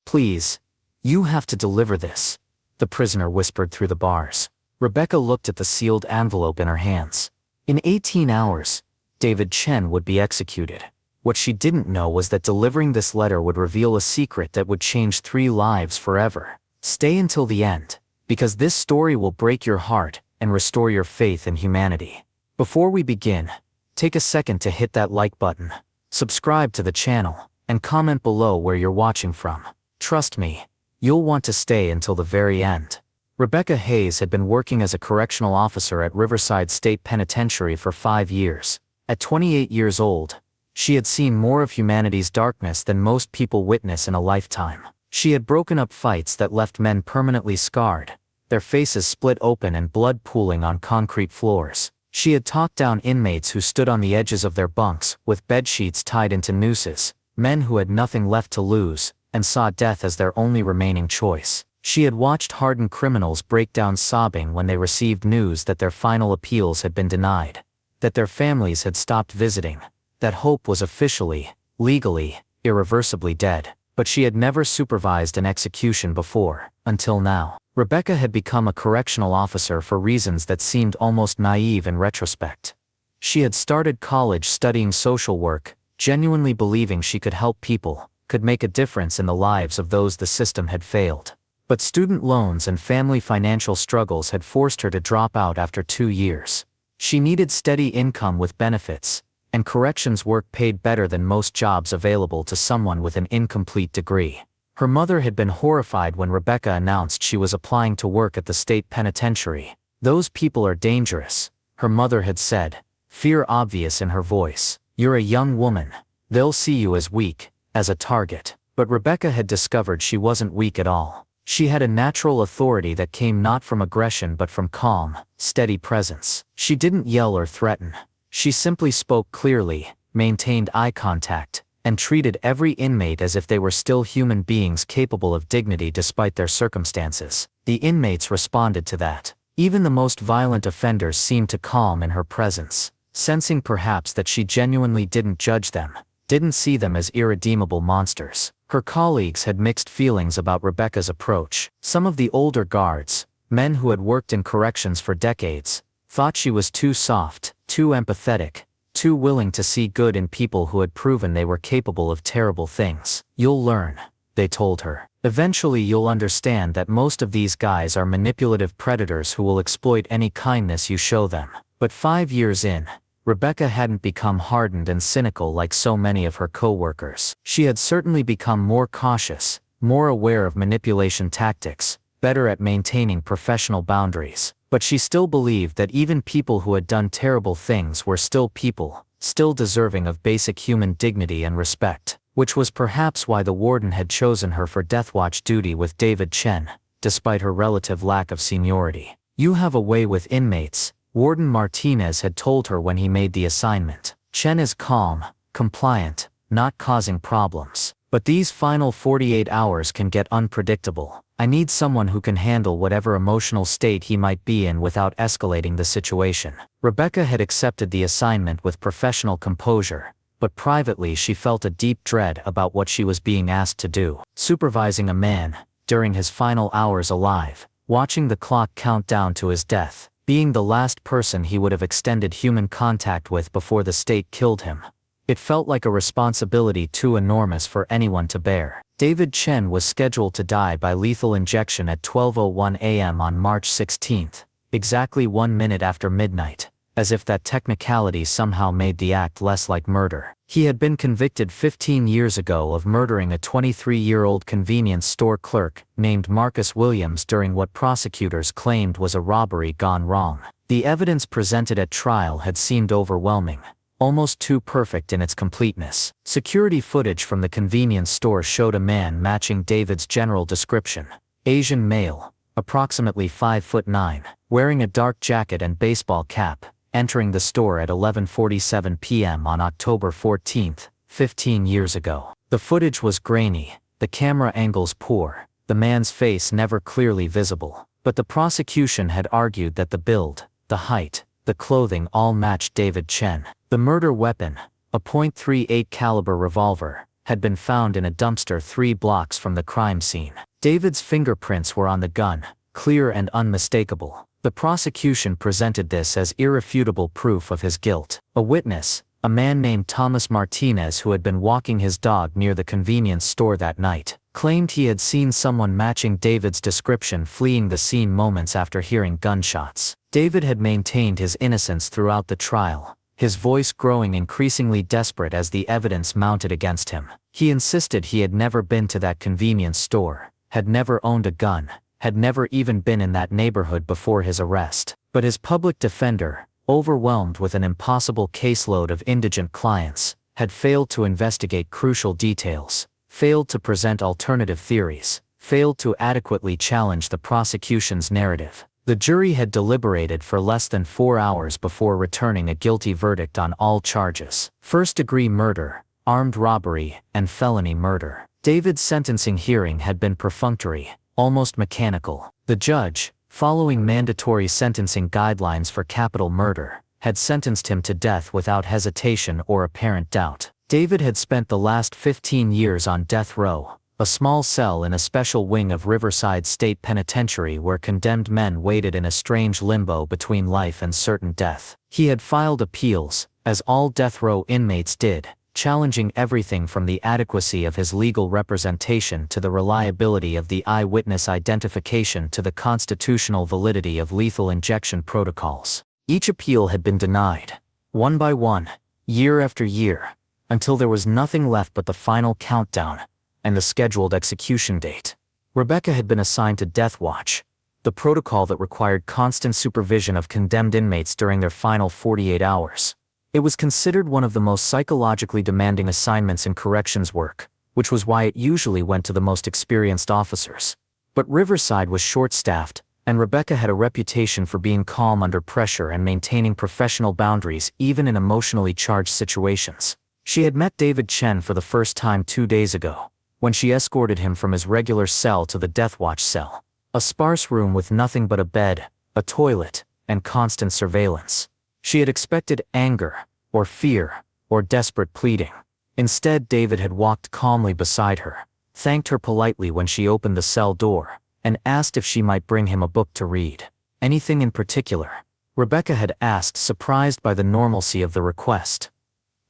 Please. You have to deliver this, the prisoner whispered through the bars. Rebecca looked at the sealed envelope in her hands. In 18 hours, David Chen would be executed. What she didn't know was that delivering this letter would reveal a secret that would change 3 lives forever. Stay until the end, because this story will break your heart and restore your faith in humanity. Before we begin, take a second to hit that like button, subscribe to the channel, and comment below where you're watching from. Trust me, you'll want to stay until the very end. Rebecca Hayes had been working as a correctional officer at Riverside State Penitentiary for 5 years. At 28 years old, she had seen more of humanity's darkness than most people witness in a lifetime. She had broken up fights that left men permanently scarred, their faces split open and blood pooling on concrete floors. She had talked down inmates who stood on the edges of their bunks, with bedsheets tied into nooses, men who had nothing left to lose, and saw death as their only remaining choice. She had watched hardened criminals break down sobbing when they received news that their final appeals had been denied, that their families had stopped visiting, that hope was officially, legally, irreversibly dead. But she had never supervised an execution before, until now. Rebecca had become a correctional officer for reasons that seemed almost naive in retrospect. She had started college studying social work, genuinely believing she could help people, could make a difference in the lives of those the system had failed. But student loans and family financial struggles had forced her to drop out after 2 years. She needed steady income with benefits, and corrections work paid better than most jobs available to someone with an incomplete degree. Her mother had been horrified when Rebecca announced she was applying to work at the state penitentiary. "Those people are dangerous," her mother had said, fear obvious in her voice. "You're a young woman. They'll see you as weak, as a target." But Rebecca had discovered she wasn't weak at all. She had a natural authority that came not from aggression but from calm, steady presence. She didn't yell or threaten. She simply spoke clearly, maintained eye contact, and treated every inmate as if they were still human beings capable of dignity despite their circumstances. The inmates responded to that. Even the most violent offenders seemed to calm in her presence, sensing perhaps that she genuinely didn't judge them, didn't see them as irredeemable monsters. Her colleagues had mixed feelings about Rebecca's approach. Some of the older guards, men who had worked in corrections for decades, thought she was too soft, too empathetic, too willing to see good in people who had proven they were capable of terrible things. "You'll learn," they told her. "Eventually you'll understand that most of these guys are manipulative predators who will exploit any kindness you show them." But 5 years in, Rebecca hadn't become hardened and cynical like so many of her co-workers. She had certainly become more cautious, more aware of manipulation tactics, better at maintaining professional boundaries. But she still believed that even people who had done terrible things were still people, still deserving of basic human dignity and respect, which was perhaps why the warden had chosen her for death watch duty with David Chen, despite her relative lack of seniority. "You have a way with inmates," Warden Martinez had told her when he made the assignment. "Chen is calm, compliant, not causing problems. But these final 48 hours can get unpredictable. I need someone who can handle whatever emotional state he might be in without escalating the situation." Rebecca had accepted the assignment with professional composure, but privately she felt a deep dread about what she was being asked to do. Supervising a man, during his final hours alive, watching the clock count down to his death, being the last person he would have extended human contact with before the state killed him. It felt like a responsibility too enormous for anyone to bear. David Chen was scheduled to die by lethal injection at 12:01 a.m. on March 16, exactly 1 minute after midnight, as if that technicality somehow made the act less like murder. He had been convicted 15 years ago of murdering a 23-year-old convenience store clerk named Marcus Williams during what prosecutors claimed was a robbery gone wrong. The evidence presented at trial had seemed overwhelming, almost too perfect in its completeness. Security footage from the convenience store showed a man matching David's general description. Asian male, approximately 5'9", wearing a dark jacket and baseball cap, entering the store at 11:47 p.m. on October 14, 15 years ago. The footage was grainy, the camera angles poor, the man's face never clearly visible. But the prosecution had argued that the build, the height, the clothing all matched David Chen. The murder weapon, a .38 caliber revolver, had been found in a dumpster 3 blocks from the crime scene. David's fingerprints were on the gun, clear and unmistakable. The prosecution presented this as irrefutable proof of his guilt. A witness, a man named Thomas Martinez who had been walking his dog near the convenience store that night, claimed he had seen someone matching David's description fleeing the scene moments after hearing gunshots. David had maintained his innocence throughout the trial, his voice growing increasingly desperate as the evidence mounted against him. He insisted he had never been to that convenience store, had never owned a gun, had never even been in that neighborhood before his arrest. But his public defender, overwhelmed with an impossible caseload of indigent clients, had failed to investigate crucial details, failed to present alternative theories, failed to adequately challenge the prosecution's narrative. The jury had deliberated for less than 4 hours before returning a guilty verdict on all charges: first-degree murder, armed robbery, and felony murder. David's sentencing hearing had been perfunctory, almost mechanical. The judge, following mandatory sentencing guidelines for capital murder, had sentenced him to death without hesitation or apparent doubt. David had spent the last 15 years on death row, a small cell in a special wing of Riverside State Penitentiary where condemned men waited in a strange limbo between life and certain death. He had filed appeals, as all death row inmates did, challenging everything from the adequacy of his legal representation to the reliability of the eyewitness identification to the constitutional validity of lethal injection protocols. Each appeal had been denied, one by one, year after year, until there was nothing left but the final countdown and the scheduled execution date. Rebecca had been assigned to Death Watch, the protocol that required constant supervision of condemned inmates during their final 48 hours. It was considered one of the most psychologically demanding assignments in corrections work, which was why it usually went to the most experienced officers. But Riverside was short-staffed, and Rebecca had a reputation for being calm under pressure and maintaining professional boundaries even in emotionally charged situations. She had met David Chen for the first time 2 days ago, when she escorted him from his regular cell to the Death Watch cell, a sparse room with nothing but a bed, a toilet, and constant surveillance. She had expected anger, or fear, or desperate pleading. Instead, David had walked calmly beside her, thanked her politely when she opened the cell door, and asked if she might bring him a book to read. Anything in particular? Rebecca had asked, surprised by the normalcy of the request.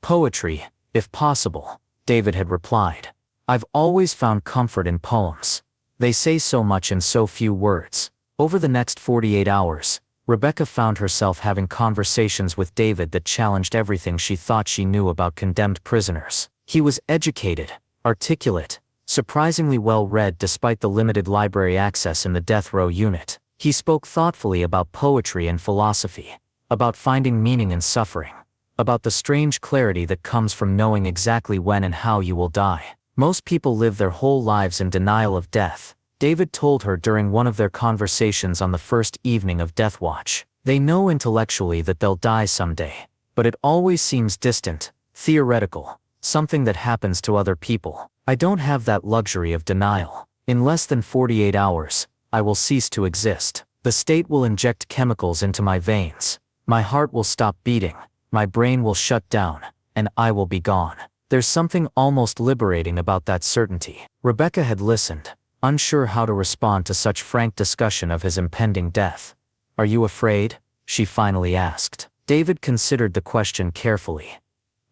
Poetry, if possible, David had replied. I've always found comfort in poems. They say so much in so few words. Over the next 48 hours, Rebecca found herself having conversations with David that challenged everything she thought she knew about condemned prisoners. He was educated, articulate, surprisingly well-read despite the limited library access in the death row unit. He spoke thoughtfully about poetry and philosophy, about finding meaning in suffering, about the strange clarity that comes from knowing exactly when and how you will die. Most people live their whole lives in denial of death, David told her during one of their conversations on the first evening of Death Watch. They know intellectually that they'll die someday, but it always seems distant, theoretical, something that happens to other people. I don't have that luxury of denial. In less than 48 hours, I will cease to exist. The state will inject chemicals into my veins. My heart will stop beating, my brain will shut down, and I will be gone. There's something almost liberating about that certainty. Rebecca had listened, unsure how to respond to such frank discussion of his impending death. Are you afraid? She finally asked. David considered the question carefully.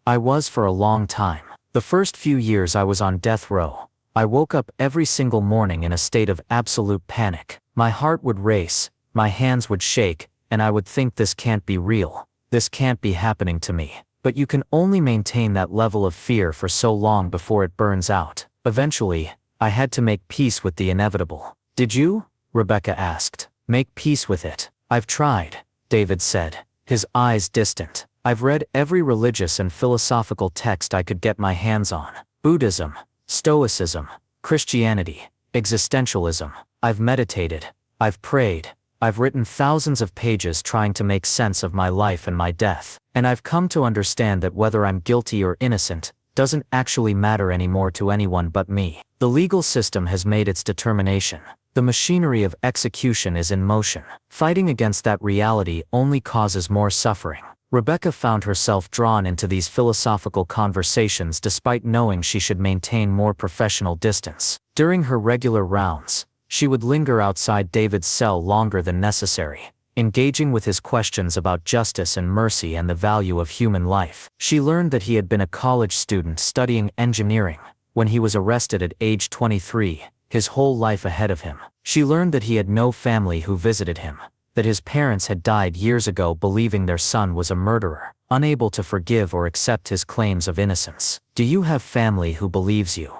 I was for a long time. The first few years I was on death row, I woke up every single morning in a state of absolute panic. My heart would race, my hands would shake, and I would think this can't be real. This can't be happening to me. But you can only maintain that level of fear for so long before it burns out. Eventually, I had to make peace with the inevitable. Did you? Rebecca asked. Make peace with it. I've tried, David said, his eyes distant. I've read every religious and philosophical text I could get my hands on. Buddhism, Stoicism, Christianity, existentialism. I've meditated. I've prayed. I've written thousands of pages trying to make sense of my life and my death. And I've come to understand that whether I'm guilty or innocent doesn't actually matter anymore to anyone but me. The legal system has made its determination. The machinery of execution is in motion. Fighting against that reality only causes more suffering. Rebecca found herself drawn into these philosophical conversations despite knowing she should maintain more professional distance. During her regular rounds, she would linger outside David's cell longer than necessary, engaging with his questions about justice and mercy and the value of human life. She learned that he had been a college student studying engineering when he was arrested at age 23, his whole life ahead of him. She learned that he had no family who visited him, that his parents had died years ago believing their son was a murderer, unable to forgive or accept his claims of innocence. "Do you have family who believes you?"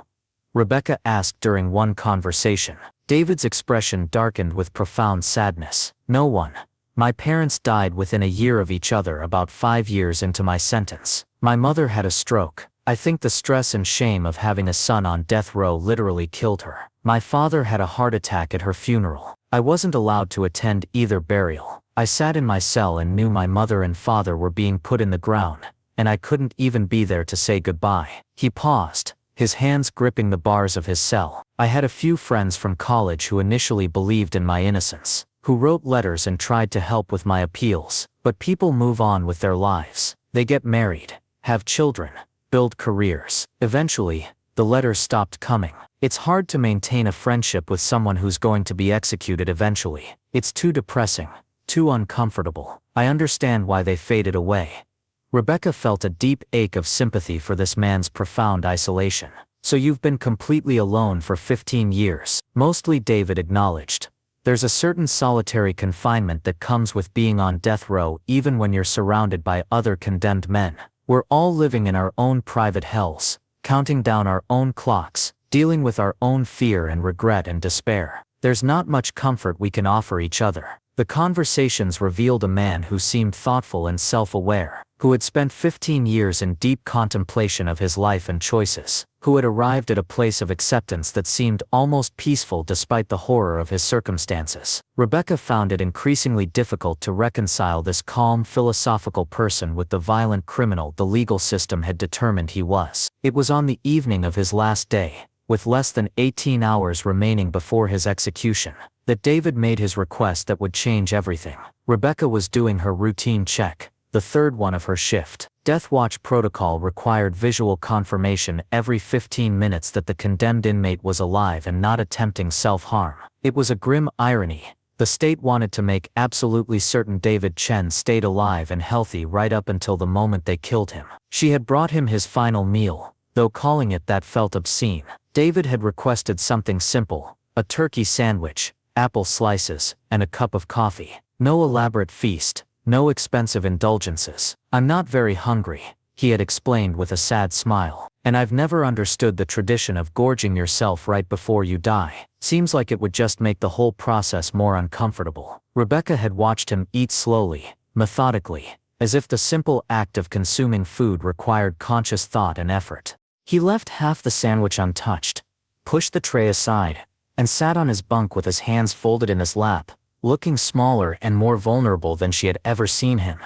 Rebecca asked during one conversation. David's expression darkened with profound sadness. "No one. My parents died within a year of each other about 5 years into my sentence. My mother had a stroke. I think the stress and shame of having a son on death row literally killed her. My father had a heart attack at her funeral. I wasn't allowed to attend either burial. I sat in my cell and knew my mother and father were being put in the ground, and I couldn't even be there to say goodbye." He paused, his hands gripping the bars of his cell. "I had a few friends from college who initially believed in my innocence, who wrote letters and tried to help with my appeals, but people move on with their lives. They get married, have children, build careers. Eventually, the letters stopped coming. It's hard to maintain a friendship with someone who's going to be executed eventually. It's too depressing, too uncomfortable. I understand why they faded away." Rebecca felt a deep ache of sympathy for this man's profound isolation. "So you've been completely alone for 15 years. Mostly," David acknowledged. "There's a certain solitary confinement that comes with being on death row even when you're surrounded by other condemned men. We're all living in our own private hells, counting down our own clocks, dealing with our own fear and regret and despair. There's not much comfort we can offer each other." The conversations revealed a man who seemed thoughtful and self-aware, who had spent 15 years in deep contemplation of his life and choices, who had arrived at a place of acceptance that seemed almost peaceful despite the horror of his circumstances. Rebecca found it increasingly difficult to reconcile this calm, philosophical person with the violent criminal the legal system had determined he was. It was on the evening of his last day, with less than 18 hours remaining before his execution, that David made his request that would change everything. Rebecca was doing her routine check, the third one of her shift. Death Watch protocol required visual confirmation every 15 minutes that the condemned inmate was alive and not attempting self-harm. It was a grim irony. The state wanted to make absolutely certain David Chen stayed alive and healthy right up until the moment they killed him. She had brought him his final meal, though calling it that felt obscene. David had requested something simple, a turkey sandwich, apple slices, and a cup of coffee. No elaborate feast, no expensive indulgences. "I'm not very hungry," he had explained with a sad smile. "And I've never understood the tradition of gorging yourself right before you die. Seems like it would just make the whole process more uncomfortable." Rebecca had watched him eat slowly, methodically, as if the simple act of consuming food required conscious thought and effort. He left half the sandwich untouched, pushed the tray aside, and sat on his bunk with his hands folded in his lap, looking smaller and more vulnerable than she had ever seen him.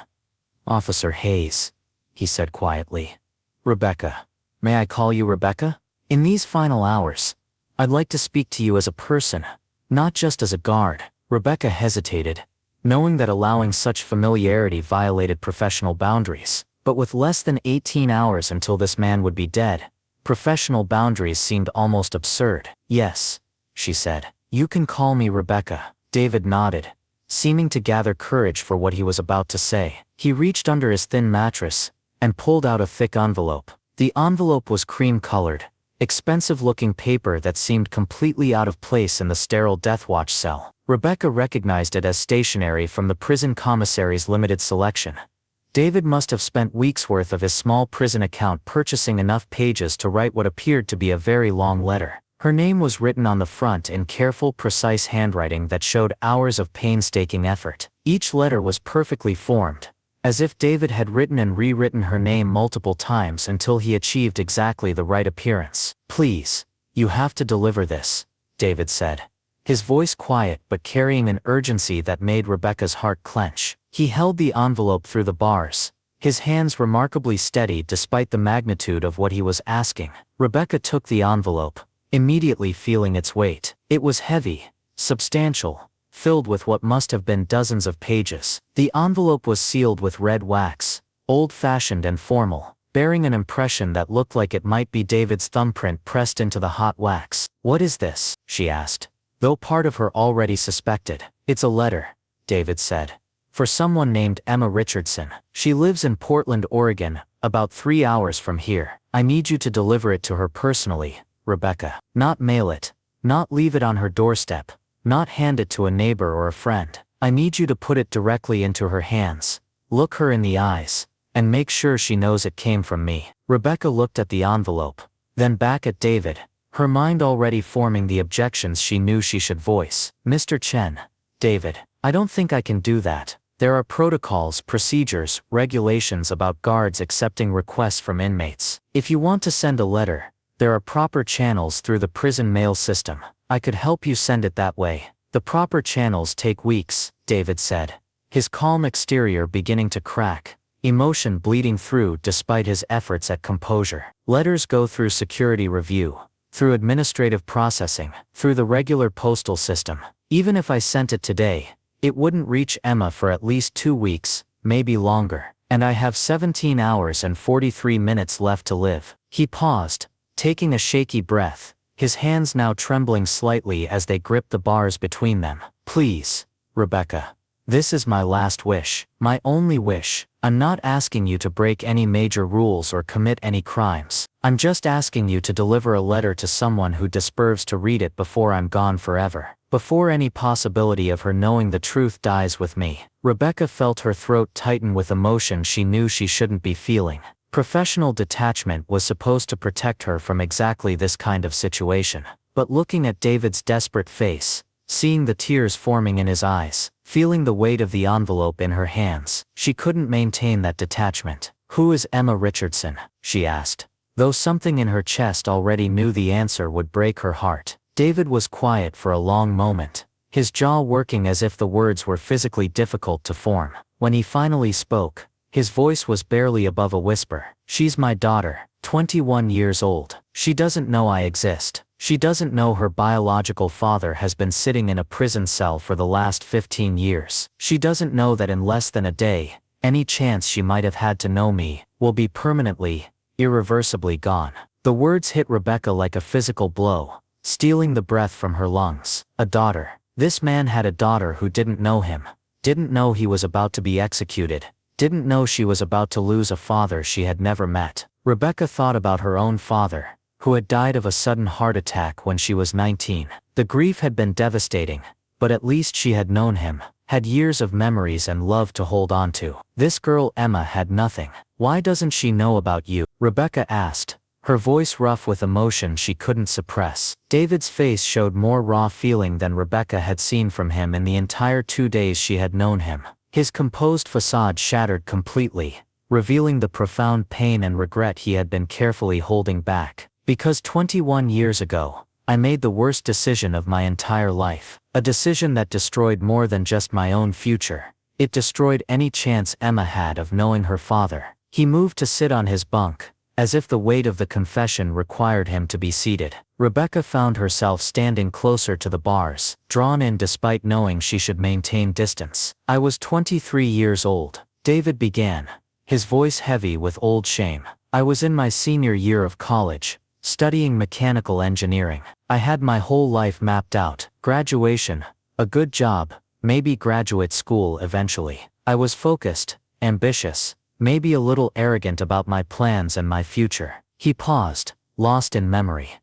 "Officer Hayes," he said quietly. "Rebecca. May I call you Rebecca? In these final hours, I'd like to speak to you as a person, not just as a guard." Rebecca hesitated, knowing that allowing such familiarity violated professional boundaries. But with less than 18 hours until this man would be dead, professional boundaries seemed almost absurd. "Yes," she said. "You can call me Rebecca." David nodded, seeming to gather courage for what he was about to say. He reached under his thin mattress and pulled out a thick envelope. The envelope was cream-colored, expensive-looking paper that seemed completely out of place in the sterile Death Watch cell. Rebecca recognized it as stationery from the prison commissary's limited selection. David must have spent weeks' worth of his small prison account purchasing enough pages to write what appeared to be a very long letter. Her name was written on the front in careful, precise handwriting that showed hours of painstaking effort. Each letter was perfectly formed, as if David had written and rewritten her name multiple times until he achieved exactly the right appearance. "Please, you have to deliver this," David said, his voice quiet but carrying an urgency that made Rebecca's heart clench. He held the envelope through the bars, his hands remarkably steady despite the magnitude of what he was asking. Rebecca took the envelope, immediately feeling its weight. It was heavy, substantial, filled with what must have been dozens of pages. The envelope was sealed with red wax, old-fashioned and formal, bearing an impression that looked like it might be David's thumbprint pressed into the hot wax. "What is this?" she asked, though part of her already suspected. "It's a letter," David said. "For someone named Emma Richardson. She lives in Portland, Oregon, about 3 hours from here. I need you to deliver it to her personally, Rebecca. Not mail it, not leave it on her doorstep, not hand it to a neighbor or a friend. I need you to put it directly into her hands, look her in the eyes, and make sure she knows it came from me." Rebecca looked at the envelope, then back at David, her mind already forming the objections she knew she should voice. "Mr. Chen," David, "I don't think I can do that. There are protocols, procedures, regulations about guards accepting requests from inmates. If you want to send a letter, there are proper channels through the prison mail system. I could help you send it that way." "The proper channels take weeks," David said, his calm exterior beginning to crack, emotion bleeding through despite his efforts at composure. "Letters go through security review, through administrative processing, through the regular postal system. Even if I sent it today, it wouldn't reach Emma for at least 2 weeks, maybe longer, and I have 17 hours and 43 minutes left to live." He paused, taking a shaky breath, his hands now trembling slightly as they gripped the bars between them. "Please, Rebecca. This is my last wish, my only wish. I'm not asking you to break any major rules or commit any crimes. I'm just asking you to deliver a letter to someone who deserves to read it before I'm gone forever, before any possibility of her knowing the truth dies with me." Rebecca felt her throat tighten with emotion she knew she shouldn't be feeling. Professional detachment was supposed to protect her from exactly this kind of situation. But looking at David's desperate face, seeing the tears forming in his eyes, feeling the weight of the envelope in her hands, she couldn't maintain that detachment. "Who is Emma Richardson?" she asked, though something in her chest already knew the answer would break her heart. David was quiet for a long moment, his jaw working as if the words were physically difficult to form. When he finally spoke, his voice was barely above a whisper. "She's my daughter, 21 years old. She doesn't know I exist. She doesn't know her biological father has been sitting in a prison cell for the last 15 years. She doesn't know that in less than a day, any chance she might have had to know me will be permanently, irreversibly gone." The words hit Rebecca like a physical blow, stealing the breath from her lungs. A daughter. This man had a daughter who didn't know him, didn't know he was about to be executed, didn't know she was about to lose a father she had never met. Rebecca thought about her own father, who had died of a sudden heart attack when she was 19. The grief had been devastating, but at least she had known him, had years of memories and love to hold on to. This girl Emma had nothing. "Why doesn't she know about you?" Rebecca asked, her voice rough with emotion she couldn't suppress. David's face showed more raw feeling than Rebecca had seen from him in the entire 2 days she had known him. His composed facade shattered completely, revealing the profound pain and regret he had been carefully holding back. "Because 21 years ago, I made the worst decision of my entire life. A decision that destroyed more than just my own future. It destroyed any chance Emma had of knowing her father." He moved to sit on his bunk, as if the weight of the confession required him to be seated. Rebecca found herself standing closer to the bars, drawn in despite knowing she should maintain distance. "I was 23 years old," David began, his voice heavy with old shame. "I was in my senior year of college, studying mechanical engineering. I had my whole life mapped out. Graduation, a good job, maybe graduate school eventually. I was focused, ambitious, maybe a little arrogant about my plans and my future." He paused, lost in memory.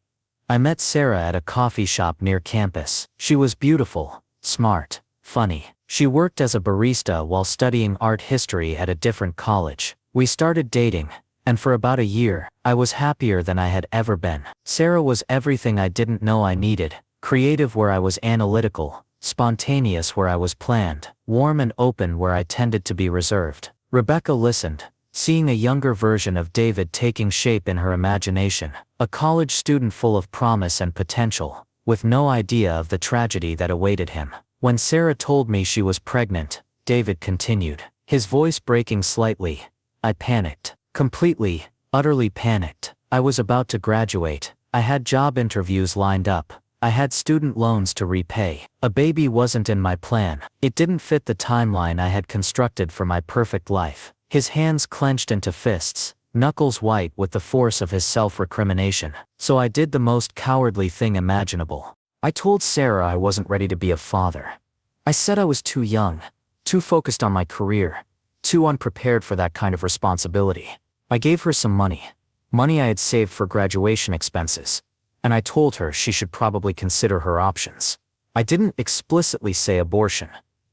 "I met Sarah at a coffee shop near campus. She was beautiful, smart, funny. She worked as a barista while studying art history at a different college. We started dating, and for about a year, I was happier than I had ever been. Sarah was everything I didn't know I needed, creative where I was analytical, spontaneous where I was planned, warm and open where I tended to be reserved." Rebecca listened, seeing a younger version of David taking shape in her imagination, a college student full of promise and potential, with no idea of the tragedy that awaited him. "When Sarah told me she was pregnant," David continued, his voice breaking slightly, "I panicked. Completely, utterly panicked. I was about to graduate. I had job interviews lined up. I had student loans to repay. A baby wasn't in my plan. It didn't fit the timeline I had constructed for my perfect life. His hands clenched into fists, knuckles white with the force of his self-recrimination. So I did the most cowardly thing imaginable. I told Sarah I wasn't ready to be a father. I said I was too young, too focused on my career, too unprepared for that kind of responsibility. I gave her some money I had saved for graduation expenses, and I told her she should probably consider her options. I didn't explicitly say abortion,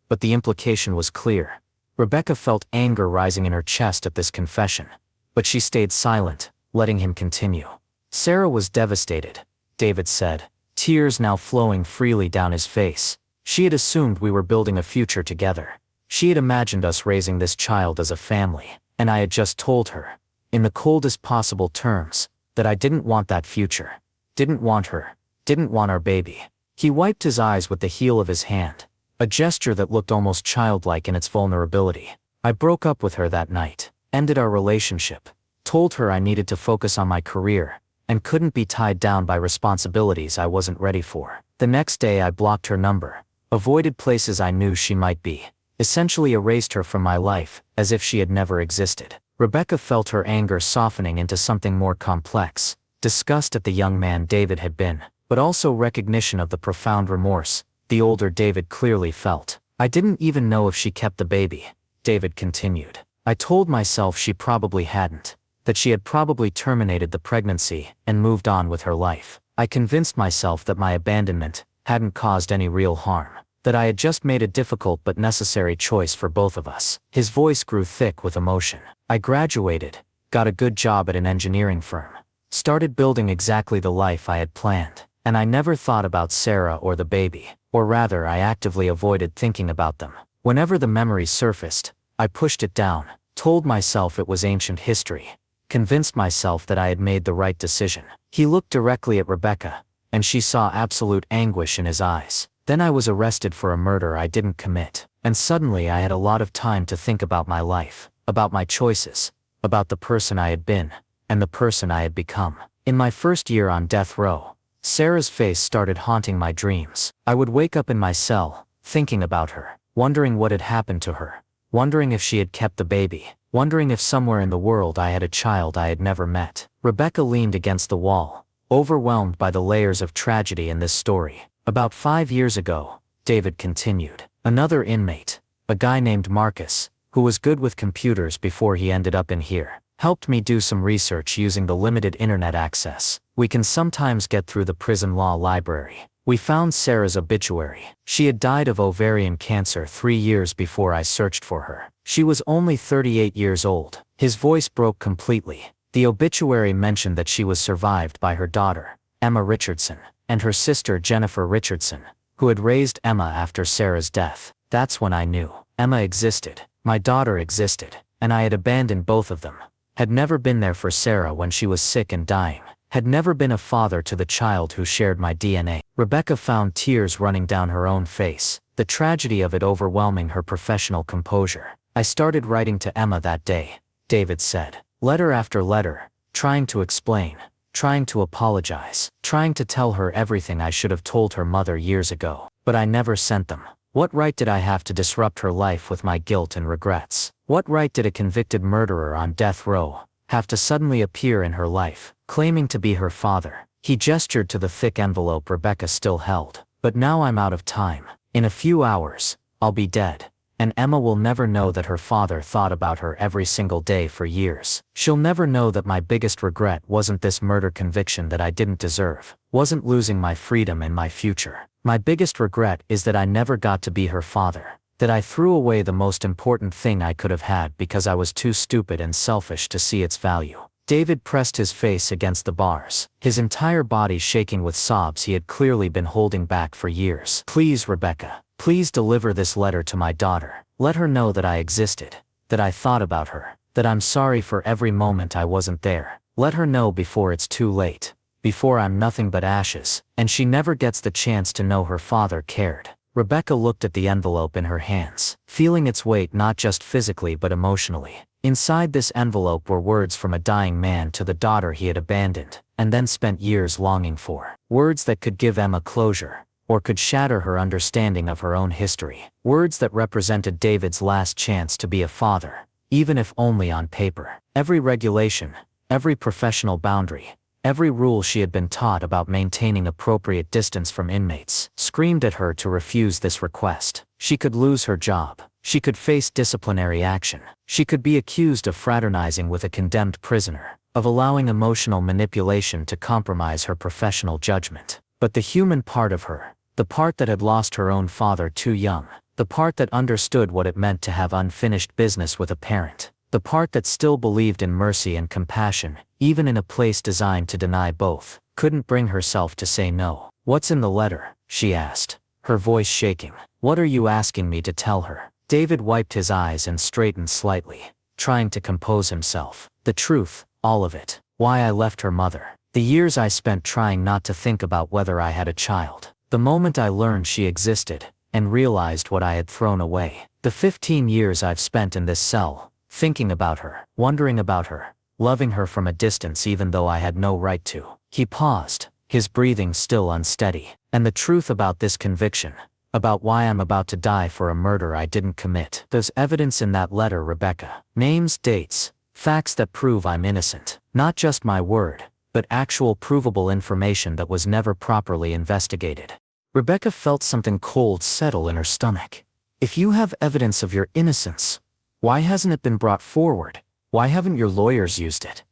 but the implication was clear. Rebecca felt anger rising in her chest at this confession, but she stayed silent, letting him continue. Sarah was devastated, David said, tears now flowing freely down his face. She had assumed we were building a future together. She had imagined us raising this child as a family, and I had just told her, in the coldest possible terms, that I didn't want that future. Didn't want her. Didn't want our baby. He wiped his eyes with the heel of his hand, a gesture that looked almost childlike in its vulnerability. I broke up with her that night, ended our relationship, told her I needed to focus on my career, and couldn't be tied down by responsibilities I wasn't ready for. The next day I blocked her number, avoided places I knew she might be, essentially erased her from my life, as if she had never existed. Rebecca felt her anger softening into something more complex, disgust at the young man David had been, but also recognition of the profound remorse the older David clearly felt. I didn't even know if she kept the baby, David continued. I told myself she probably hadn't, that she had probably terminated the pregnancy and moved on with her life. I convinced myself that my abandonment hadn't caused any real harm, that I had just made a difficult but necessary choice for both of us. His voice grew thick with emotion. I graduated, got a good job at an engineering firm, started building exactly the life I had planned, and I never thought about Sarah or the baby, or rather I actively avoided thinking about them. Whenever the memory surfaced, I pushed it down, told myself it was ancient history, convinced myself that I had made the right decision. He looked directly at Rebecca, and she saw absolute anguish in his eyes. Then I was arrested for a murder I didn't commit, and suddenly I had a lot of time to think about my life, about my choices, about the person I had been, and the person I had become. In my first year on death row, Sarah's face started haunting my dreams. I would wake up in my cell, thinking about her, wondering what had happened to her, wondering if she had kept the baby, wondering if somewhere in the world I had a child I had never met. Rebecca leaned against the wall, overwhelmed by the layers of tragedy in this story. About 5 years ago, David continued, another inmate, a guy named Marcus, who was good with computers before he ended up in here, helped me do some research using the limited internet access we can sometimes get through the prison law library. We found Sarah's obituary. She had died of ovarian cancer 3 years before I searched for her. She was only 38 years old. His voice broke completely. The obituary mentioned that she was survived by her daughter, Emma Richardson, and her sister Jennifer Richardson, who had raised Emma after Sarah's death. That's when I knew. Emma existed, my daughter existed, and I had abandoned both of them. Had never been there for Sarah when she was sick and dying. Had never been a father to the child who shared my DNA. Rebecca found tears running down her own face, the tragedy of it overwhelming her professional composure. I started writing to Emma that day, David said. Letter after letter, trying to explain, trying to apologize, trying to tell her everything I should have told her mother years ago. But I never sent them. What right did I have to disrupt her life with my guilt and regrets? What right did a convicted murderer on death row have to suddenly appear in her life, claiming to be her father? He gestured to the thick envelope Rebecca still held. But now I'm out of time. In a few hours, I'll be dead. And Emma will never know that her father thought about her every single day for years. She'll never know that my biggest regret wasn't this murder conviction that I didn't deserve, wasn't losing my freedom and my future. My biggest regret is that I never got to be her father, that I threw away the most important thing I could have had because I was too stupid and selfish to see its value. David pressed his face against the bars, his entire body shaking with sobs he had clearly been holding back for years. Please, Rebecca, please deliver this letter to my daughter. Let her know that I existed, that I thought about her, that I'm sorry for every moment I wasn't there. Let her know before it's too late, before I'm nothing but ashes, and she never gets the chance to know her father cared. Rebecca looked at the envelope in her hands, feeling its weight not just physically but emotionally. Inside this envelope were words from a dying man to the daughter he had abandoned, and then spent years longing for. Words that could give Emma closure, or could shatter her understanding of her own history. Words that represented David's last chance to be a father, even if only on paper. Every regulation, every professional boundary, every rule she had been taught about maintaining appropriate distance from inmates screamed at her to refuse this request. She could lose her job. She could face disciplinary action. She could be accused of fraternizing with a condemned prisoner, of allowing emotional manipulation to compromise her professional judgment. But the human part of her, the part that had lost her own father too young, the part that understood what it meant to have unfinished business with a parent, the part that still believed in mercy and compassion, even in a place designed to deny both, couldn't bring herself to say no. "What's in the letter?" she asked, her voice shaking. "What are you asking me to tell her?" David wiped his eyes and straightened slightly, trying to compose himself. "The truth, all of it. Why I left her mother. The years I spent trying not to think about whether I had a child. The moment I learned she existed, and realized what I had thrown away. The 15 years I've spent in this cell, thinking about her, wondering about her, loving her from a distance even though I had no right to." He paused, his breathing still unsteady. "And the truth about this conviction, about why I'm about to die for a murder I didn't commit. There's evidence in that letter, Rebecca. Names, dates, facts that prove I'm innocent. Not just my word, but actual provable information that was never properly investigated." Rebecca felt something cold settle in her stomach. "If you have evidence of your innocence, why hasn't it been brought forward? Why haven't your lawyers used it?"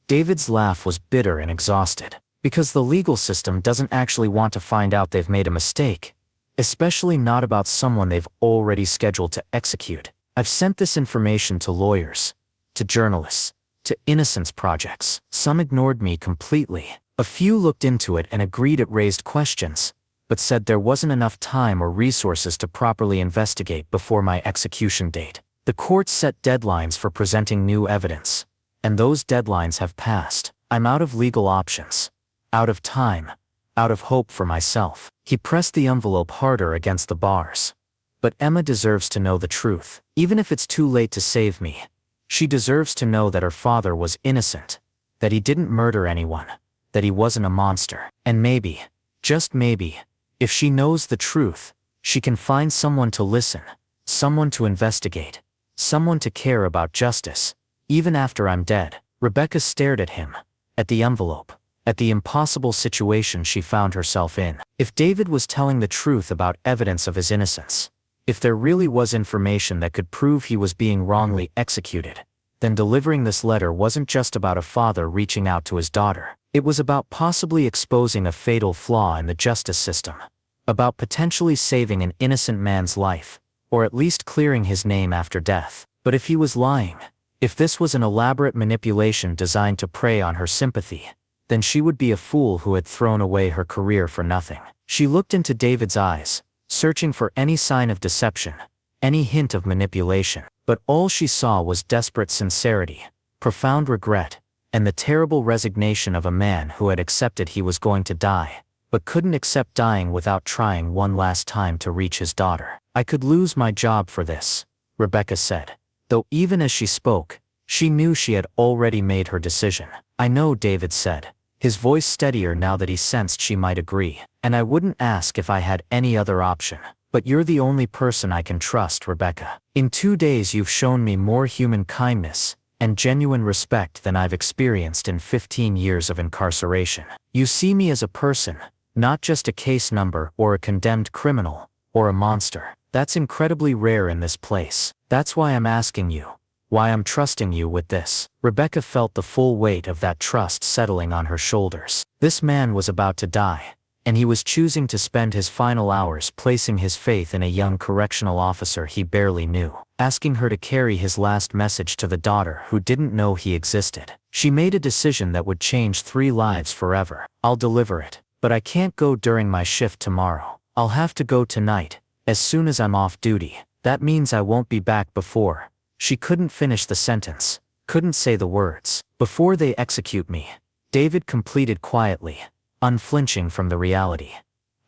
David's laugh was bitter and exhausted. "Because the legal system doesn't actually want to find out they've made a mistake. Especially not about someone they've already scheduled to execute. I've sent this information to lawyers, to journalists, to innocence projects. Some ignored me completely. A few looked into it and agreed it raised questions, but said there wasn't enough time or resources to properly investigate before my execution date. The court set deadlines for presenting new evidence, and those deadlines have passed. I'm out of legal options, out of time, out of hope for myself." He pressed the envelope harder against the bars. "But Emma deserves to know the truth. Even if it's too late to save me, she deserves to know that her father was innocent, that he didn't murder anyone, that he wasn't a monster. And maybe, just maybe, if she knows the truth, she can find someone to listen, someone to investigate, someone to care about justice, even after I'm dead." Rebecca stared at him, at the envelope, at the impossible situation she found herself in. If David was telling the truth about evidence of his innocence, if there really was information that could prove he was being wrongly executed, then delivering this letter wasn't just about a father reaching out to his daughter. It was about possibly exposing a fatal flaw in the justice system, about potentially saving an innocent man's life, or at least clearing his name after death. But if he was lying, if this was an elaborate manipulation designed to prey on her sympathy, then she would be a fool who had thrown away her career for nothing. She looked into David's eyes, searching for any sign of deception, any hint of manipulation. But all she saw was desperate sincerity, profound regret, and the terrible resignation of a man who had accepted he was going to die, but couldn't accept dying without trying one last time to reach his daughter. "I could lose my job for this," Rebecca said, though even as she spoke, she knew she had already made her decision. "I know," David said, his voice steadier now that he sensed she might agree. "And I wouldn't ask if I had any other option. But you're the only person I can trust, Rebecca. In 2 days you've shown me more human kindness and genuine respect than I've experienced in 15 years of incarceration. You see me as a person, not just a case number or a condemned criminal, or a monster. That's incredibly rare in this place. That's why I'm asking you, why I'm trusting you with this." Rebecca felt the full weight of that trust settling on her shoulders. This man was about to die, and he was choosing to spend his final hours placing his faith in a young correctional officer he barely knew, asking her to carry his last message to the daughter who didn't know he existed. She made a decision that would change 3 lives forever. "I'll deliver it, but I can't go during my shift tomorrow. I'll have to go tonight, as soon as I'm off duty. That means I won't be back before." She couldn't finish the sentence, couldn't say the words. "Before they execute me," David completed quietly, unflinching from the reality.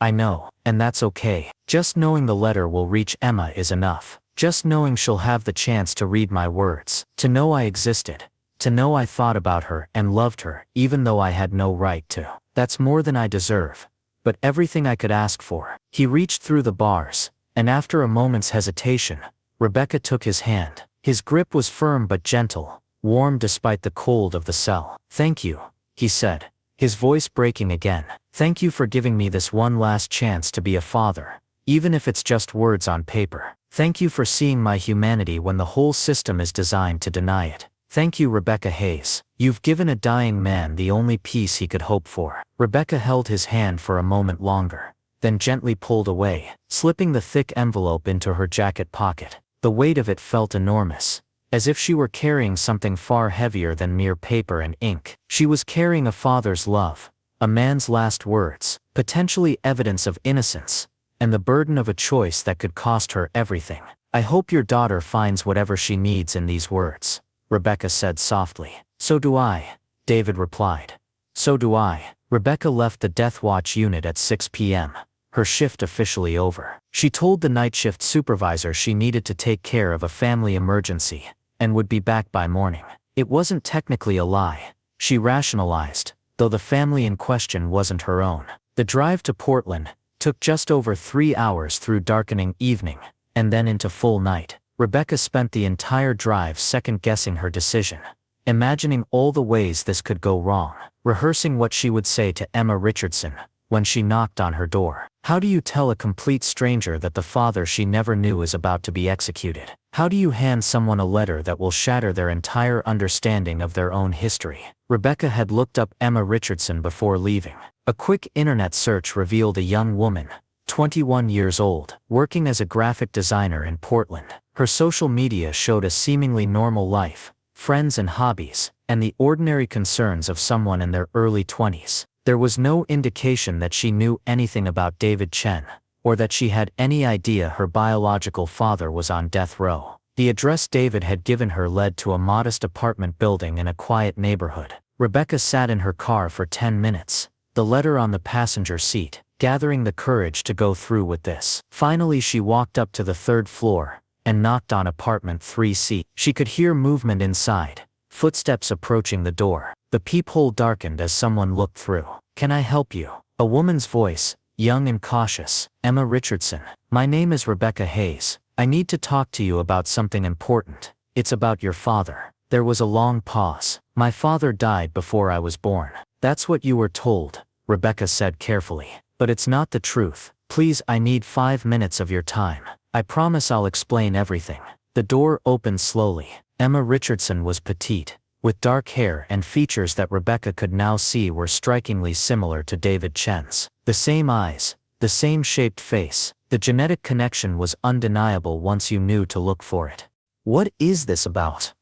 "I know, and that's okay. Just knowing the letter will reach Emma is enough. Just knowing she'll have the chance to read my words, to know I existed, To know I thought about her and loved her, even though I had no right to. That's more than I deserve. But everything I could ask for. He reached through the bars, and after a moment's hesitation, Rebecca took his hand. His grip was firm but gentle, warm despite the cold of the cell. "Thank you," he said, his voice breaking again. "Thank you for giving me this one last chance to be a father, even if it's just words on paper. Thank you for seeing my humanity when the whole system is designed to deny it. Thank you, Rebecca Hayes. You've given a dying man the only peace he could hope for." Rebecca held his hand for a moment longer, then gently pulled away, slipping the thick envelope into her jacket pocket. The weight of it felt enormous, as if she were carrying something far heavier than mere paper and ink. She was carrying a father's love, a man's last words, potentially evidence of innocence, and the burden of a choice that could cost her everything. "I hope your daughter finds whatever she needs in these words," Rebecca said softly. "So do I," David replied. "So do I." Rebecca left the death watch unit at 6 p.m., her shift officially over. She told the night shift supervisor she needed to take care of a family emergency, and would be back by morning. It wasn't technically a lie, she rationalized, though the family in question wasn't her own. The drive to Portland took just over 3 hours through darkening evening, and then into full night. Rebecca spent the entire drive second-guessing her decision, imagining all the ways this could go wrong, rehearsing what she would say to Emma Richardson when she knocked on her door. How do you tell a complete stranger that the father she never knew is about to be executed? How do you hand someone a letter that will shatter their entire understanding of their own history? Rebecca had looked up Emma Richardson before leaving. A quick internet search revealed a young woman, 21 years old, working as a graphic designer in Portland. Her social media showed a seemingly normal life, friends and hobbies, and the ordinary concerns of someone in their early 20s. There was no indication that she knew anything about David Chen, or that she had any idea her biological father was on death row. The address David had given her led to a modest apartment building in a quiet neighborhood. Rebecca sat in her car for 10 minutes, the letter on the passenger seat, gathering the courage to go through with this. Finally she walked up to the 3rd floor, and knocked on apartment 3C. She could hear movement inside, footsteps approaching the door. The peephole darkened as someone looked through. "Can I help you?" A woman's voice, young and cautious. "Emma Richardson. My name is Rebecca Hayes. I need to talk to you about something important. It's about your father." There was a long pause. "My father died before I was born." "That's what you were told," Rebecca said carefully. "But it's not the truth. Please, I need 5 minutes of your time. I promise I'll explain everything." The door opened slowly. Emma Richardson was petite, with dark hair and features that Rebecca could now see were strikingly similar to David Chen's. The same eyes, the same shaped face. The genetic connection was undeniable once you knew to look for it. "What is this about?"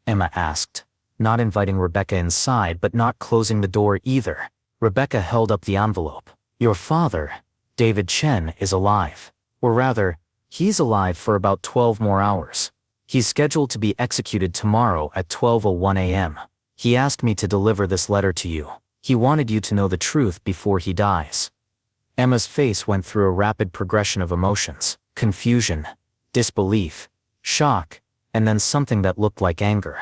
Emma asked, not inviting Rebecca inside but not closing the door either. Rebecca held up the envelope. "Your father, David Chen, is alive. Or rather, he's alive for about 12 more hours. He's scheduled to be executed tomorrow at 12:01 a.m. He asked me to deliver this letter to you. He wanted you to know the truth before he dies." Emma's face went through a rapid progression of emotions: confusion, disbelief, shock, and then something that looked like anger.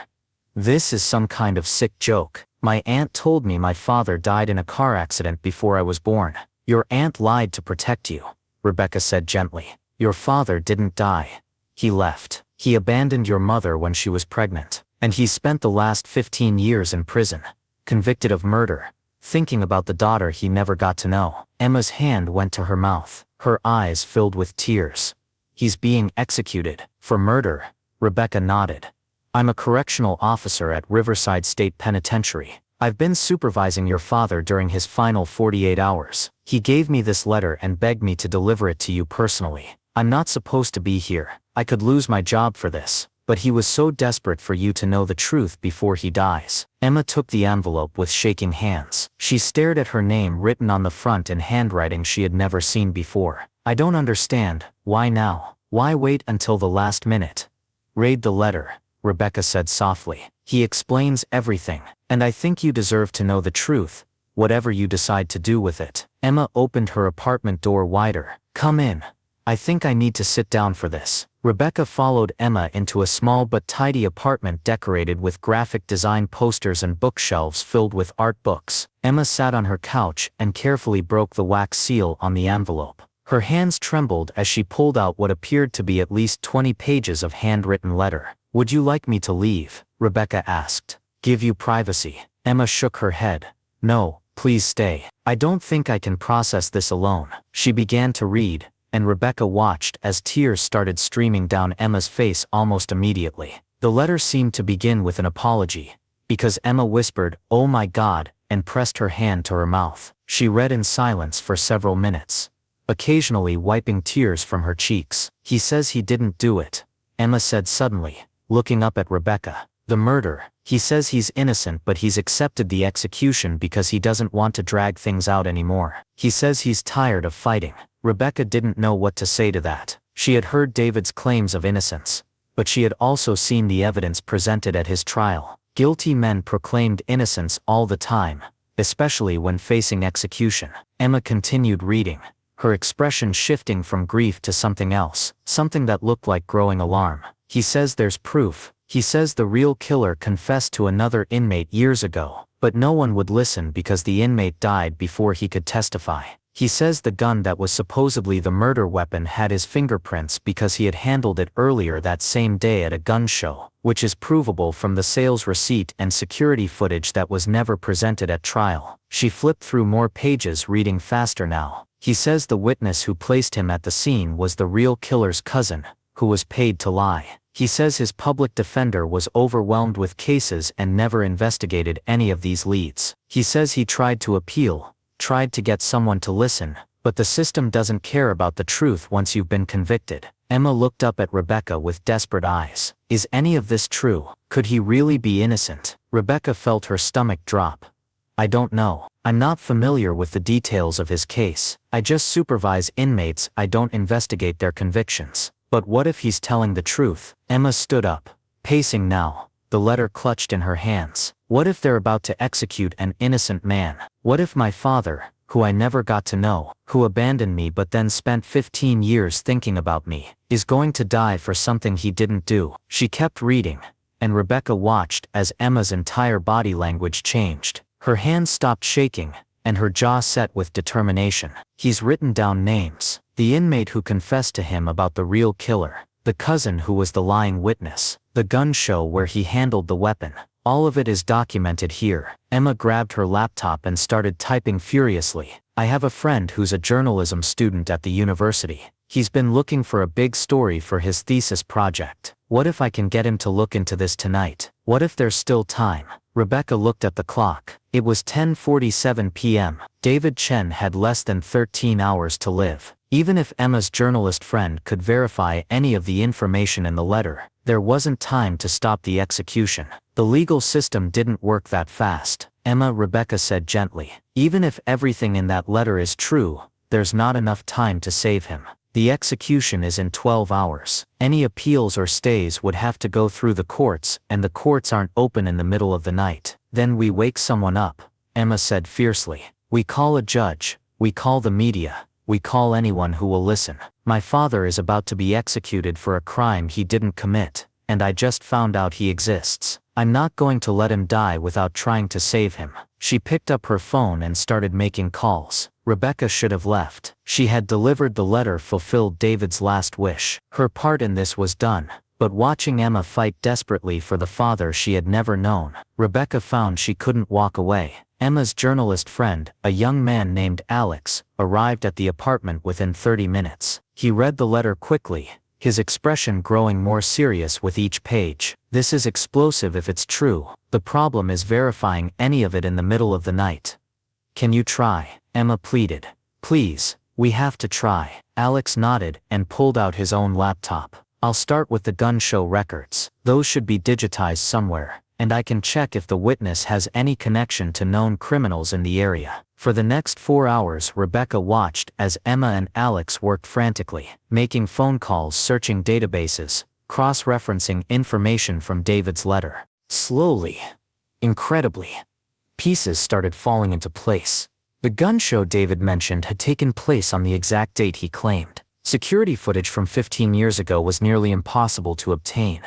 "This is some kind of sick joke. My aunt told me my father died in a car accident before I was born." "Your aunt lied to protect you," Rebecca said gently. "Your father didn't die. He left. He abandoned your mother when she was pregnant, and he spent the last 15 years in prison, convicted of murder, thinking about the daughter he never got to know." Emma's hand went to her mouth, her eyes filled with tears. "He's being executed for murder," Rebecca nodded. "I'm a correctional officer at Riverside State Penitentiary. I've been supervising your father during his final 48 hours. He gave me this letter and begged me to deliver it to you personally. I'm not supposed to be here. I could lose my job for this, but he was so desperate for you to know the truth before he dies." Emma took the envelope with shaking hands. She stared at her name written on the front in handwriting she had never seen before. "I don't understand. Why now? Why wait until the last minute?" "Read the letter," Rebecca said softly. "He explains everything, and I think you deserve to know the truth, whatever you decide to do with it." Emma opened her apartment door wider. "Come in. I think I need to sit down for this. Rebecca followed Emma into a small but tidy apartment decorated with graphic design posters and bookshelves filled with art books. Emma sat on her couch and carefully broke the wax seal on the envelope. Her hands trembled as she pulled out what appeared to be at least 20 pages of handwritten letter. Would you like me to leave? Rebecca asked. Give you privacy? Emma shook her head. No, please stay. I don't think I can process this alone. She began to read, and Rebecca watched as tears started streaming down Emma's face almost immediately. The letter seemed to begin with an apology, because Emma whispered, "Oh my God," and pressed her hand to her mouth. She read in silence for several minutes, occasionally wiping tears from her cheeks. He says he didn't do it, Emma said suddenly, looking up at Rebecca. The murder. He says he's innocent but he's accepted the execution because he doesn't want to drag things out anymore. He says he's tired of fighting. Rebecca didn't know what to say to that. She had heard David's claims of innocence, but she had also seen the evidence presented at his trial. Guilty men proclaimed innocence all the time, especially when facing execution. Emma continued reading, her expression shifting from grief to something else, something that looked like growing alarm. He says there's proof. He says the real killer confessed to another inmate years ago, but no one would listen because the inmate died before he could testify. He says the gun that was supposedly the murder weapon had his fingerprints because he had handled it earlier that same day at a gun show, which is provable from the sales receipt and security footage that was never presented at trial. She flipped through more pages, reading faster now. He says the witness who placed him at the scene was the real killer's cousin, who was paid to lie. He says his public defender was overwhelmed with cases and never investigated any of these leads. He says he tried to appeal, tried to get someone to listen, but the system doesn't care about the truth once you've been convicted. Emma looked up at Rebecca with desperate eyes. Is any of this true? Could he really be innocent? Rebecca felt her stomach drop. I don't know. I'm not familiar with the details of his case. I just supervise inmates. I don't investigate their convictions. But what if he's telling the truth? Emma stood up, pacing now, the letter clutched in her hands. What if they're about to execute an innocent man? What if my father, who I never got to know, who abandoned me but then spent 15 years thinking about me, is going to die for something he didn't do? She kept reading, and Rebecca watched as Emma's entire body language changed. Her hands stopped shaking, and her jaw set with determination. He's written down names. The inmate who confessed to him about the real killer, the cousin who was the lying witness, the gun show where he handled the weapon. All of it is documented here. Emma grabbed her laptop and started typing furiously. I have a friend who's a journalism student at the university. He's been looking for a big story for his thesis project. What if I can get him to look into this tonight? What if there's still time? Rebecca looked at the clock. It was 10:47 p.m. David Chen had less than 13 hours to live. Even if Emma's journalist friend could verify any of the information in the letter, there wasn't time to stop the execution. The legal system didn't work that fast. Emma, Rebecca said gently. Even if everything in that letter is true, there's not enough time to save him. The execution is in 12 hours. Any appeals or stays would have to go through the courts, and the courts aren't open in the middle of the night. Then we wake someone up, Emma said fiercely. We call a judge, we call the media, we call anyone who will listen. My father is about to be executed for a crime he didn't commit, and I just found out he exists. I'm not going to let him die without trying to save him. She picked up her phone and started making calls. Rebecca should have left. She had delivered the letter, fulfilled David's last wish. Her part in this was done. But watching Emma fight desperately for the father she had never known, Rebecca found she couldn't walk away. Emma's journalist friend, a young man named Alex, arrived at the apartment within 30 minutes. He read the letter quickly, his expression growing more serious with each page. This is explosive if it's true. The problem is verifying any of it in the middle of the night. Can you try? Emma pleaded. Please, we have to try. Alex nodded and pulled out his own laptop. I'll start with the gun show records. Those should be digitized somewhere, and I can check if the witness has any connection to known criminals in the area. For the next 4 hours, Rebecca watched as Emma and Alex worked frantically, making phone calls, searching databases, cross-referencing information from David's letter. Slowly, incredibly, pieces started falling into place. The gun show David mentioned had taken place on the exact date he claimed. Security footage from 15 years ago was nearly impossible to obtain,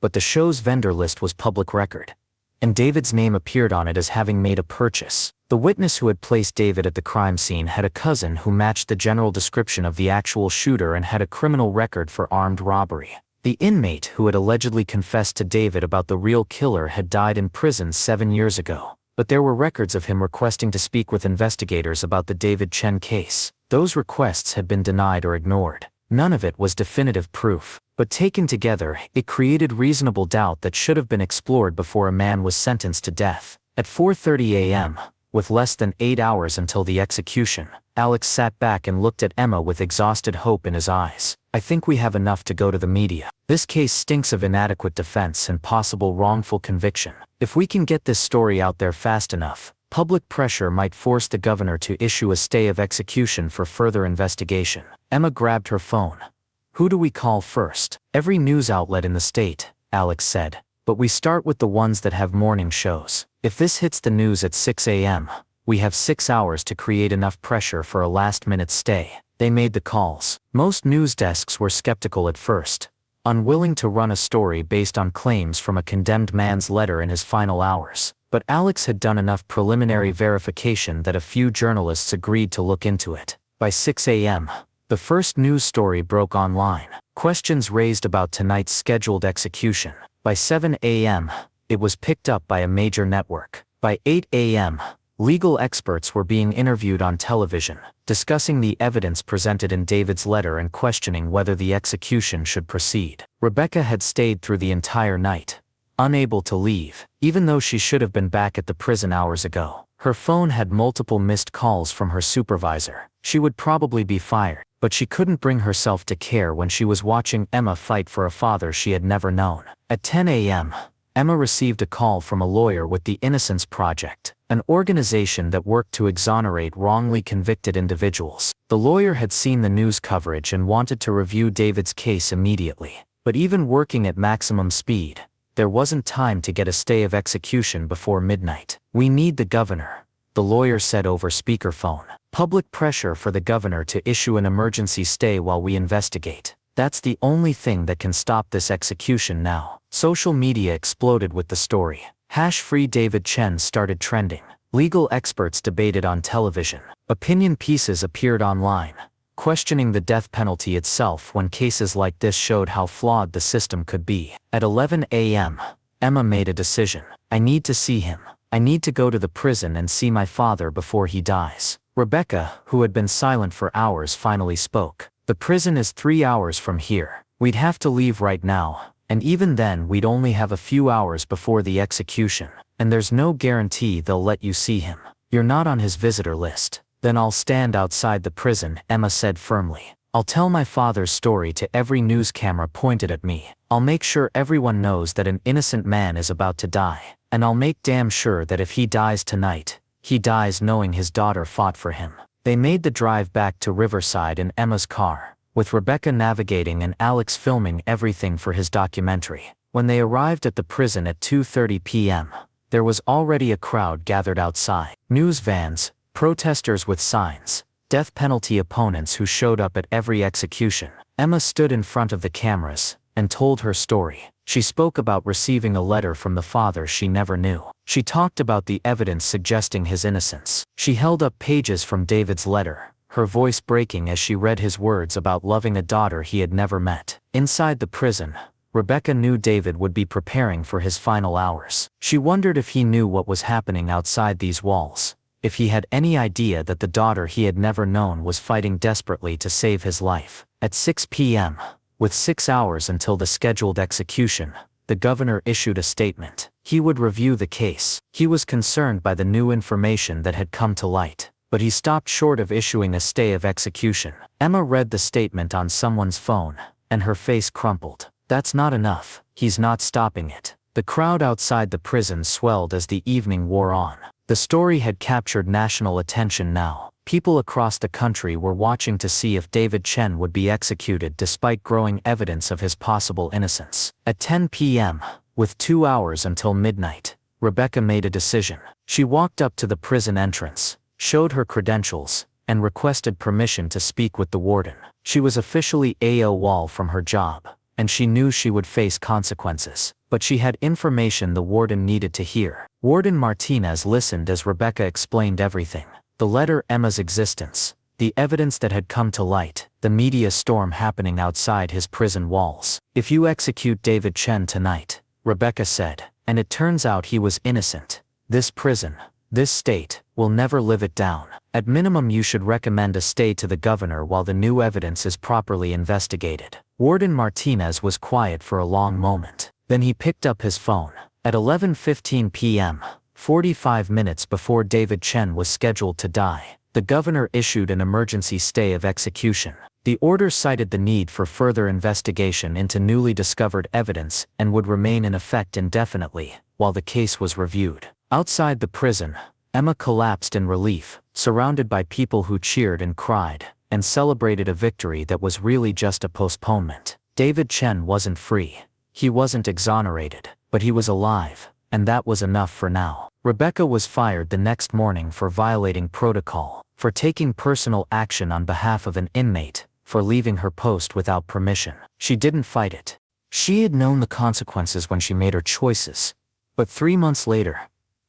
but the show's vendor list was public record, and David's name appeared on it as having made a purchase. The witness who had placed David at the crime scene had a cousin who matched the general description of the actual shooter and had a criminal record for armed robbery. The inmate who had allegedly confessed to David about the real killer had died in prison 7 years ago, but there were records of him requesting to speak with investigators about the David Chen case. Those requests had been denied or ignored. None of it was definitive proof, but taken together, it created reasonable doubt that should have been explored before a man was sentenced to death. At 4:30 a.m., with less than 8 hours until the execution, Alex sat back and looked at Emma with exhausted hope in his eyes. I think we have enough to go to the media. This case stinks of inadequate defense and possible wrongful conviction. If we can get this story out there fast enough, public pressure might force the governor to issue a stay of execution for further investigation. Emma grabbed her phone. Who do we call first? Every news outlet in the state, Alex said. But we start with the ones that have morning shows. If this hits the news at 6 a.m., we have 6 hours to create enough pressure for a last-minute stay. They made the calls. Most news desks were skeptical at first, unwilling to run a story based on claims from a condemned man's letter in his final hours. But Alex had done enough preliminary verification that a few journalists agreed to look into it. By 6 a.m., the first news story broke online. Questions raised about tonight's scheduled execution. By 7 a.m., it was picked up by a major network. By 8 a.m., legal experts were being interviewed on television, discussing the evidence presented in David's letter and questioning whether the execution should proceed. Rebecca had stayed through the entire night, unable to leave, even though she should have been back at the prison hours ago. Her phone had multiple missed calls from her supervisor. She would probably be fired, but she couldn't bring herself to care when she was watching Emma fight for a father she had never known. At 10 a.m., Emma received a call from a lawyer with the Innocence Project, an organization that worked to exonerate wrongly convicted individuals. The lawyer had seen the news coverage and wanted to review David's case immediately. But even working at maximum speed, there wasn't time to get a stay of execution before midnight. We need the governor, the lawyer said over speakerphone. Public pressure for the governor to issue an emergency stay while we investigate. That's the only thing that can stop this execution now. Social media exploded with the story. #Free David Chen started trending. Legal experts debated on television. Opinion pieces appeared online, questioning the death penalty itself when cases like this showed how flawed the system could be. At 11 a.m., Emma made a decision. I need to see him. I need to go to the prison and see my father before he dies. Rebecca, who had been silent for hours, finally spoke. The prison is 3 hours from here. We'd have to leave right now, and even then we'd only have a few hours before the execution, and there's no guarantee they'll let you see him. You're not on his visitor list. Then I'll stand outside the prison, Emma said firmly. I'll tell my father's story to every news camera pointed at me. I'll make sure everyone knows that an innocent man is about to die, and I'll make damn sure that if he dies tonight, he dies knowing his daughter fought for him. They made the drive back to Riverside in Emma's car, with Rebecca navigating and Alex filming everything for his documentary. When they arrived at the prison at 2:30 p.m., there was already a crowd gathered outside. News vans, protesters with signs, death penalty opponents who showed up at every execution. Emma stood in front of the cameras and told her story. She spoke about receiving a letter from the father she never knew. She talked about the evidence suggesting his innocence. She held up pages from David's letter, her voice breaking as she read his words about loving a daughter he had never met. Inside the prison, Rebecca knew David would be preparing for his final hours. She wondered if he knew what was happening outside these walls, if he had any idea that the daughter he had never known was fighting desperately to save his life. At 6 p.m., with 6 hours until the scheduled execution, the governor issued a statement. He would review the case. He was concerned by the new information that had come to light, but he stopped short of issuing a stay of execution. Emma read the statement on someone's phone, and her face crumpled. That's not enough. He's not stopping it. The crowd outside the prison swelled as the evening wore on. The story had captured national attention now. People across the country were watching to see if David Chen would be executed despite growing evidence of his possible innocence. At 10 p.m., with 2 hours until midnight, Rebecca made a decision. She walked up to the prison entrance, showed her credentials, and requested permission to speak with the warden. She was officially AWOL from her job, and she knew she would face consequences. But she had information the warden needed to hear. Warden Martinez listened as Rebecca explained everything. The letter, Emma's existence, the evidence that had come to light, the media storm happening outside his prison walls. "If you execute David Chen tonight," Rebecca said, "and it turns out he was innocent, this prison, this state, will never live it down. At minimum you should recommend a stay to the governor while the new evidence is properly investigated." Warden Martinez was quiet for a long moment. Then he picked up his phone. At 11:15 p.m., 45 minutes before David Chen was scheduled to die, the governor issued an emergency stay of execution. The order cited the need for further investigation into newly discovered evidence and would remain in effect indefinitely, while the case was reviewed. Outside the prison, Emma collapsed in relief, surrounded by people who cheered and cried, and celebrated a victory that was really just a postponement. David Chen wasn't free. He wasn't exonerated, but he was alive, and that was enough for now. Rebecca was fired the next morning for violating protocol, for taking personal action on behalf of an inmate, for leaving her post without permission. She didn't fight it. She had known the consequences when she made her choices. But 3 months later,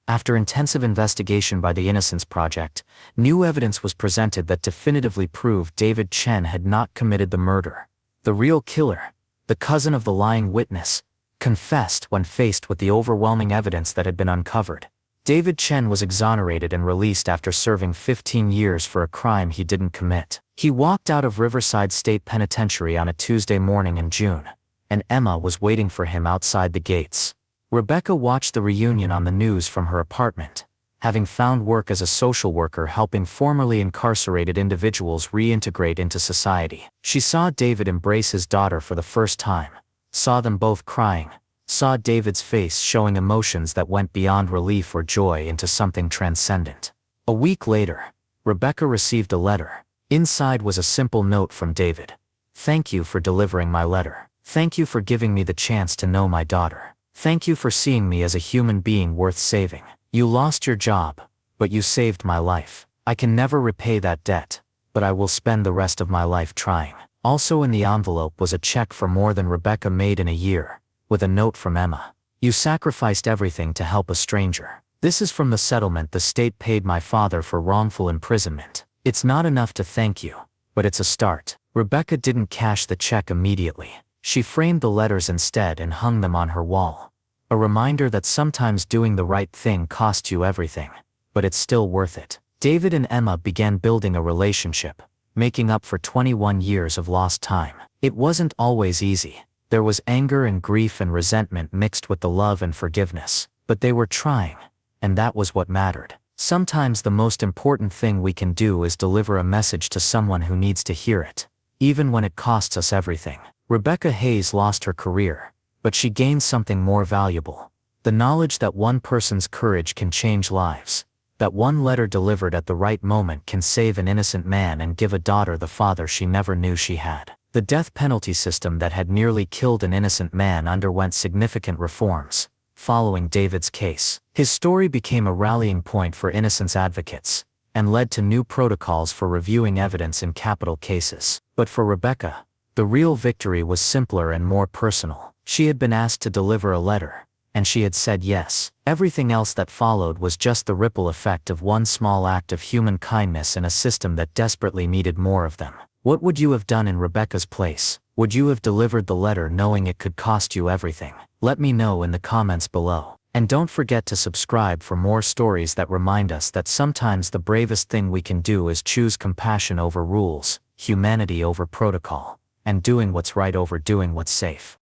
after intensive investigation by the Innocence Project, new evidence was presented that definitively proved David Chen had not committed the murder. The real killer, the cousin of the lying witness, confessed when faced with the overwhelming evidence that had been uncovered. David Chen was exonerated and released after serving 15 years for a crime he didn't commit. He walked out of Riverside State Penitentiary on a Tuesday morning in June, and Emma was waiting for him outside the gates. Rebecca watched the reunion on the news from her apartment, having found work as a social worker helping formerly incarcerated individuals reintegrate into society. She saw David embrace his daughter for the first time, saw them both crying, saw David's face showing emotions that went beyond relief or joy into something transcendent. A week later, Rebecca received a letter. Inside was a simple note from David. "Thank you for delivering my letter. Thank you for giving me the chance to know my daughter. Thank you for seeing me as a human being worth saving. You lost your job, but you saved my life. I can never repay that debt, but I will spend the rest of my life trying." Also in the envelope was a check for more than Rebecca made in a year, with a note from Emma. "You sacrificed everything to help a stranger. This is from the settlement the state paid my father for wrongful imprisonment. It's not enough to thank you, but it's a start." Rebecca didn't cash the check immediately. She framed the letters instead and hung them on her wall. A reminder that sometimes doing the right thing costs you everything, but it's still worth it. David and Emma began building a relationship, making up for 21 years of lost time. It wasn't always easy. There was anger and grief and resentment mixed with the love and forgiveness, but they were trying, and that was what mattered. Sometimes the most important thing we can do is deliver a message to someone who needs to hear it, even when it costs us everything. Rebecca Hayes lost her career, but she gained something more valuable: the knowledge that one person's courage can change lives, that one letter delivered at the right moment can save an innocent man and give a daughter the father she never knew she had. The death penalty system that had nearly killed an innocent man underwent significant reforms following David's case. His story became a rallying point for innocence advocates, and led to new protocols for reviewing evidence in capital cases. But for Rebecca, the real victory was simpler and more personal. She had been asked to deliver a letter, and she had said yes. Everything else that followed was just the ripple effect of one small act of human kindness in a system that desperately needed more of them. What would you have done in Rebecca's place? Would you have delivered the letter knowing it could cost you everything? Let me know in the comments below. And don't forget to subscribe for more stories that remind us that sometimes the bravest thing we can do is choose compassion over rules, humanity over protocol, and doing what's right over doing what's safe.